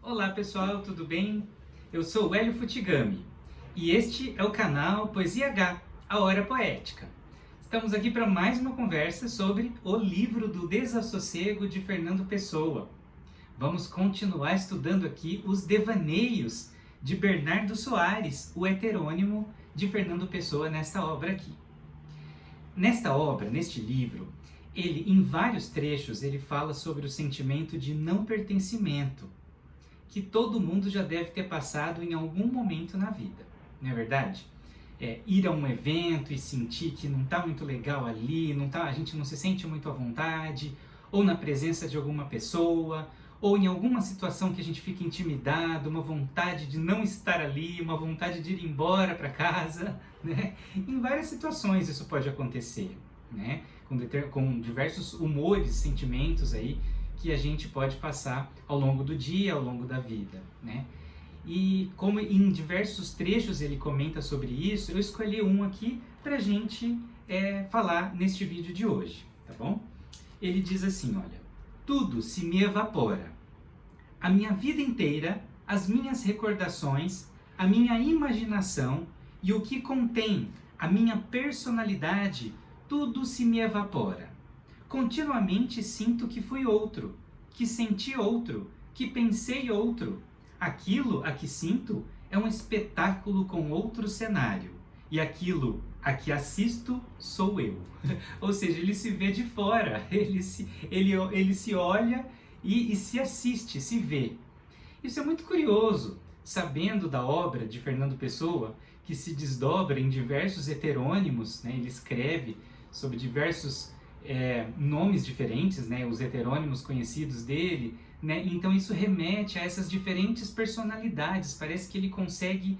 Olá pessoal, tudo bem? Eu sou o Hélio Futigami e este é o canal Poesia H, a Hora Poética. Estamos aqui para mais uma conversa sobre o livro do Desassossego de Fernando Pessoa. Vamos continuar estudando aqui os devaneios de Bernardo Soares, o heterônimo de Fernando Pessoa nesta obra aqui. Nesta obra, neste livro, ele, em vários trechos, ele fala sobre o sentimento de não pertencimento, que todo mundo já deve ter passado em algum momento na vida, não é verdade? Ir a um evento e sentir que não está muito legal ali, a gente não se sente muito à vontade, ou na presença de alguma pessoa, ou em alguma situação que a gente fica intimidado, uma vontade de não estar ali, uma vontade de ir embora para casa, né? Em várias situações isso pode acontecer, né? Com diversos humores, sentimentos aí, que a gente pode passar ao longo do dia, ao longo da vida, né? E como em diversos trechos ele comenta sobre isso, eu escolhi um aqui para a gente falar neste vídeo de hoje, tá bom? Ele diz assim, olha: tudo se me evapora. A minha vida inteira, as minhas recordações, a minha imaginação e o que contém a minha personalidade, tudo se me evapora. Continuamente sinto que fui outro, que senti outro, que pensei outro. Aquilo a que sinto é um espetáculo com outro cenário, e aquilo a que assisto sou eu. Ou seja, ele se vê de fora, ele se olha e se assiste, se vê. Isso é muito curioso, sabendo da obra de Fernando Pessoa, que se desdobra em diversos heterônimos, né? Ele escreve sobre diversos nomes diferentes, né, os heterônimos conhecidos dele, né, então isso remete a essas diferentes personalidades, parece que ele consegue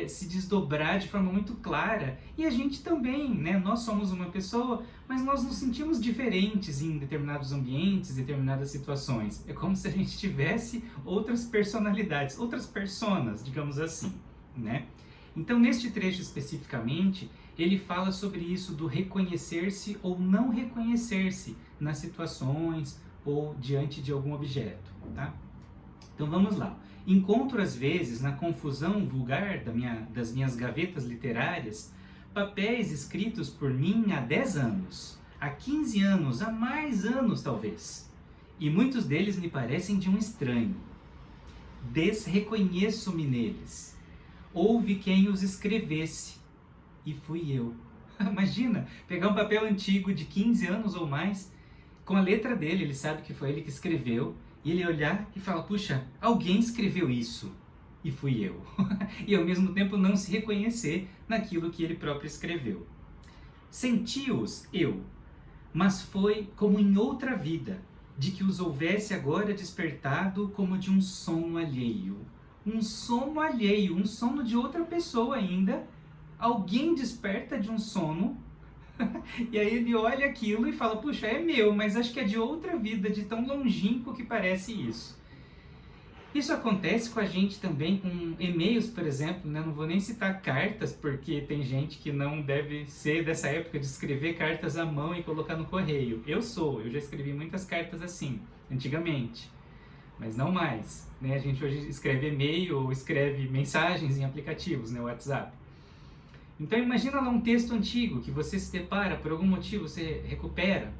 se desdobrar de forma muito clara, e a gente também, né, nós somos uma pessoa, mas nós nos sentimos diferentes em determinados ambientes, determinadas situações, é como se a gente tivesse outras personalidades, outras personas, digamos assim, né? Então, neste trecho especificamente, ele fala sobre isso do reconhecer-se ou não reconhecer-se nas situações ou diante de algum objeto, tá? Então vamos lá. Encontro às vezes na confusão vulgar das minhas gavetas literárias papéis escritos por mim há 10 anos, há 15 anos, há mais anos talvez. E muitos deles me parecem de um estranho. Desreconheço-me neles. Houve quem os escrevesse, e fui eu. Imagina, pegar um papel antigo de 15 anos ou mais, com a letra dele, ele sabe que foi ele que escreveu, e ele olhar e falar, puxa, alguém escreveu isso, e fui eu. E ao mesmo tempo não se reconhecer naquilo que ele próprio escreveu. Senti-os eu, mas foi como em outra vida, de que os houvesse agora despertado como de um sono alheio. Um sono alheio, um sono de outra pessoa ainda. Alguém desperta de um sono e aí ele olha aquilo e fala, puxa, é meu, mas acho que é de outra vida, de tão longínquo que parece isso. Isso acontece com a gente também com e-mails, por exemplo, né? Não vou nem citar cartas, porque tem gente que não deve ser dessa época de escrever cartas à mão e colocar no correio. Eu já escrevi muitas cartas assim, antigamente. Mas não mais, né? A gente hoje escreve e-mail ou escreve mensagens em aplicativos, né? WhatsApp. Então imagina lá um texto antigo que você se depara, por algum motivo você recupera,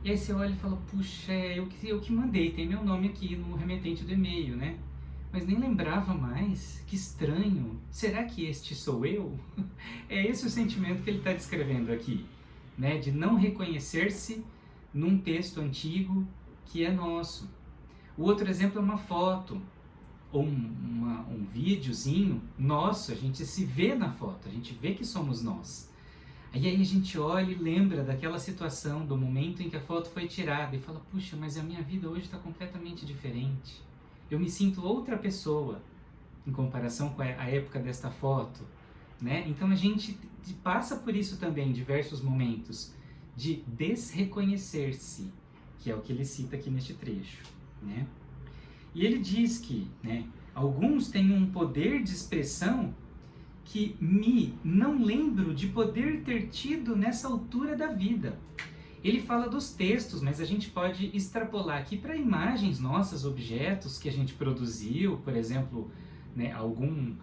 e aí você olha e fala, puxa, eu que mandei, tem meu nome aqui no remetente do e-mail, né? Mas nem lembrava mais, que estranho, será que este sou eu? É esse o sentimento que ele está descrevendo aqui, né? De não reconhecer-se num texto antigo que é nosso. O outro exemplo é uma foto, ou um videozinho nosso, a gente se vê na foto, a gente vê que somos nós. Aí a gente olha e lembra daquela situação, do momento em que a foto foi tirada e fala, puxa, mas a minha vida hoje está completamente diferente. Eu me sinto outra pessoa em comparação com a época desta foto, né? Então a gente passa por isso também em diversos momentos, de desreconhecer-se, que é o que ele cita aqui neste trecho, né? E ele diz que, né, alguns têm um poder de expressão que não lembro de poder ter tido nessa altura da vida. Ele fala dos textos, mas a gente pode extrapolar aqui para imagens nossas, objetos que a gente produziu, por exemplo, né, algum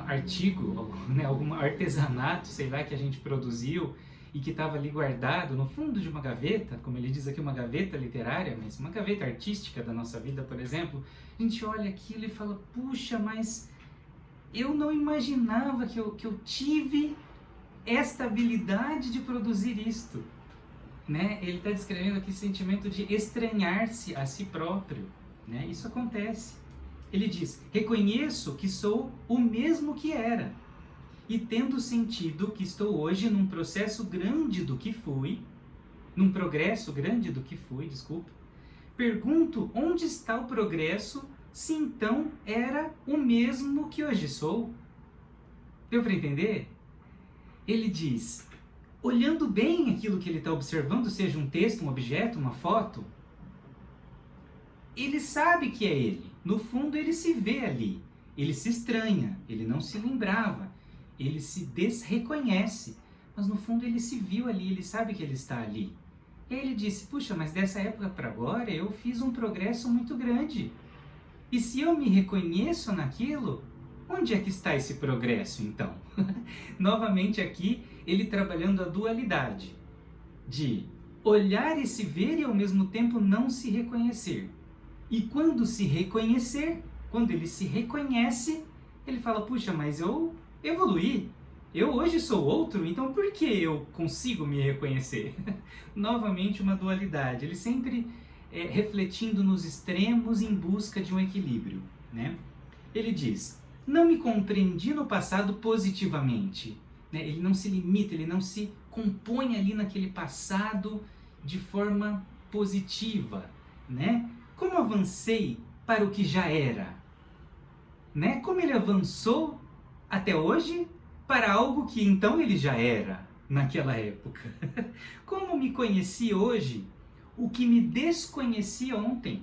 artigo, né, algum artesanato, sei lá, que a gente produziu e que estava ali guardado no fundo de uma gaveta, como ele diz aqui, uma gaveta literária, mas uma gaveta artística da nossa vida, por exemplo. A gente olha aquilo e fala, puxa, mas eu não imaginava que eu tive esta habilidade de produzir isto, né? Ele está descrevendo aqui o sentimento de estranhar-se a si próprio, né? Isso acontece. Ele diz, reconheço que sou o mesmo que era, e tendo sentido que estou hoje num processo grande do que fui, num progresso grande do que fui, desculpa, pergunto onde está o progresso se então era o mesmo que hoje sou. Deu para entender? Ele diz, olhando bem aquilo que ele está observando, seja um texto, um objeto, uma foto, ele sabe que é ele. No fundo, ele se vê ali. Ele se estranha, ele não se lembrava, ele se desreconhece. Mas no fundo, ele se viu ali, ele sabe que ele está ali. E ele disse, puxa, mas dessa época para agora eu fiz um progresso muito grande. E se eu me reconheço naquilo, onde é que está esse progresso, então? Novamente aqui, ele trabalhando a dualidade de olhar e se ver e ao mesmo tempo não se reconhecer. E quando se reconhecer, quando ele se reconhece, ele fala, puxa, mas eu evoluí, eu hoje sou outro, então por que eu consigo me reconhecer? Novamente uma dualidade, ele sempre refletindo nos extremos em busca de um equilíbrio, né? Ele diz, não me compreendi no passado positivamente, né? Ele não se limita, ele não se compõe ali naquele passado de forma positiva, né? Como avancei para o que já era, né? Como ele avançou até hoje para algo que então ele já era naquela época. Como me conheci hoje o que me desconheci ontem.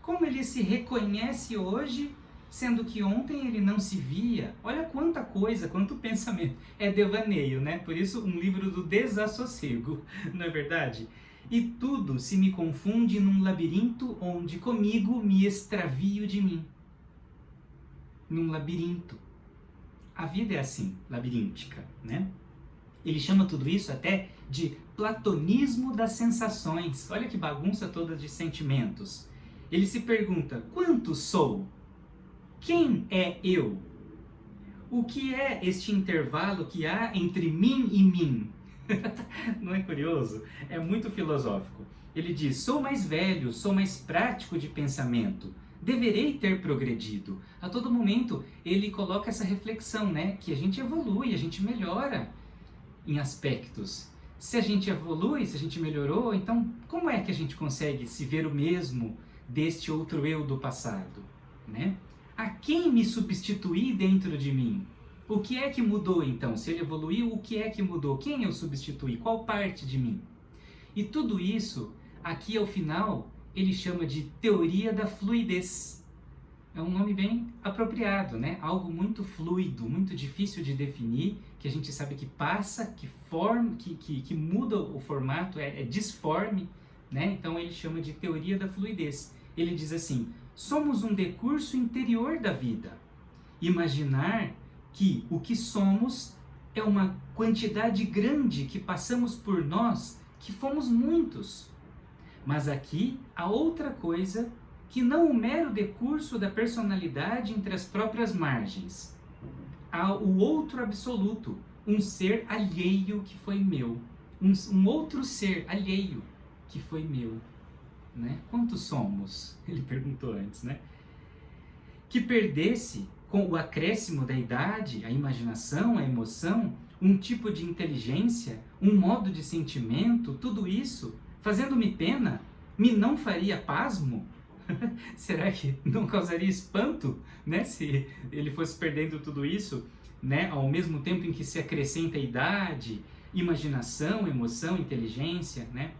Como ele se reconhece hoje, sendo que ontem ele não se via. Olha quanta coisa, quanto pensamento. É devaneio, né? Por isso um livro do desassossego, não é verdade? E tudo se me confunde num labirinto onde comigo me extravio de mim. Num labirinto. A vida é assim, labiríntica, né? Ele chama tudo isso até de platonismo das sensações. Olha que bagunça toda de sentimentos. Ele se pergunta, quanto sou? Quem é eu? O que é este intervalo que há entre mim e mim? Não é curioso? É muito filosófico. Ele diz, sou mais velho, sou mais prático de pensamento. Deverei ter progredido. A todo momento ele coloca essa reflexão, né? Que a gente evolui, a gente melhora em aspectos. Se a gente evolui, se a gente melhorou, então como é que a gente consegue se ver o mesmo deste outro eu do passado, né? A quem me substituí dentro de mim? O que é que mudou então? Se ele evoluiu, o que é que mudou? Quem eu substituí? Qual parte de mim? E tudo isso, aqui ao final, ele chama de teoria da fluidez. É um nome bem apropriado, né? Algo muito fluido, muito difícil de definir, que a gente sabe que passa, que forma, que muda o formato, é disforme, né? Então ele chama de teoria da fluidez. Ele diz assim, somos um decurso interior da vida. Imaginar que o que somos é uma quantidade grande que passamos por nós, que fomos muitos. Mas aqui há outra coisa que não o mero decurso da personalidade entre as próprias margens. Há o outro absoluto, um ser alheio que foi meu. Um outro ser alheio que foi meu. Né? Quantos somos? Ele perguntou antes, né? Que perdesse, com o acréscimo da idade, a imaginação, a emoção, um tipo de inteligência, um modo de sentimento, tudo isso, fazendo-me pena, me não faria pasmo? Será que não causaria espanto, né? Se ele fosse perdendo tudo isso, né? Ao mesmo tempo em que se acrescenta idade, imaginação, emoção, inteligência, né?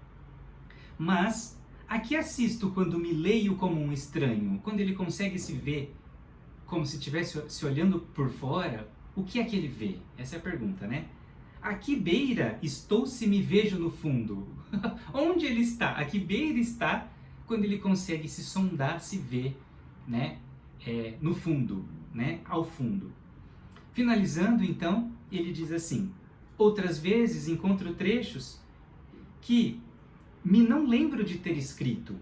Mas a que assisto quando me leio como um estranho? Quando ele consegue se ver como se estivesse se olhando por fora, o que é que ele vê? Essa é a pergunta, né? A que beira estou se me vejo no fundo? Onde ele está? A que beira está quando ele consegue se sondar, se ver, né, no fundo, né, ao fundo. Finalizando, então, ele diz assim: outras vezes encontro trechos que me não lembro de ter escrito,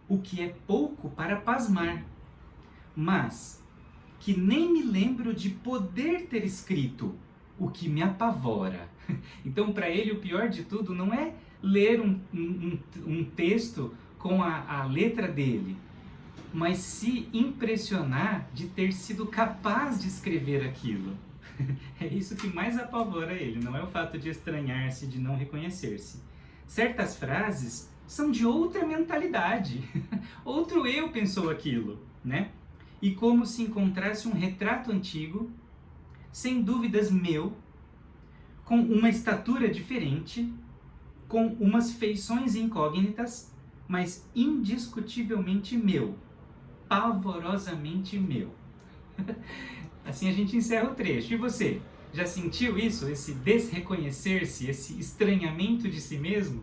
o que é pouco para pasmar, mas que nem me lembro de poder ter escrito, o que me apavora. Então, para ele, o pior de tudo não é ler um texto com a letra dele, mas se impressionar de ter sido capaz de escrever aquilo. É isso que mais apavora ele, não é o fato de estranhar-se, de não reconhecer-se. Certas frases são de outra mentalidade. Outro eu pensou aquilo, né? E como se encontrasse um retrato antigo, sem dúvidas meu, com uma estatura diferente, com umas feições incógnitas, mas indiscutivelmente meu, pavorosamente meu. Assim a gente encerra o trecho. E você, já sentiu isso? Esse desreconhecer-se, esse estranhamento de si mesmo?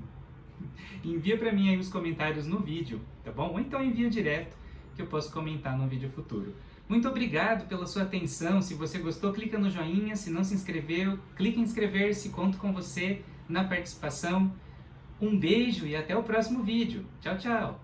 Envia para mim aí os comentários no vídeo, tá bom? Ou então envia direto, que eu posso comentar no vídeo futuro. Muito obrigado pela sua atenção. Se você gostou, clica no joinha. Se não se inscreveu, clica em inscrever-se. Conto com você na participação. Um beijo e até o próximo vídeo. Tchau, tchau!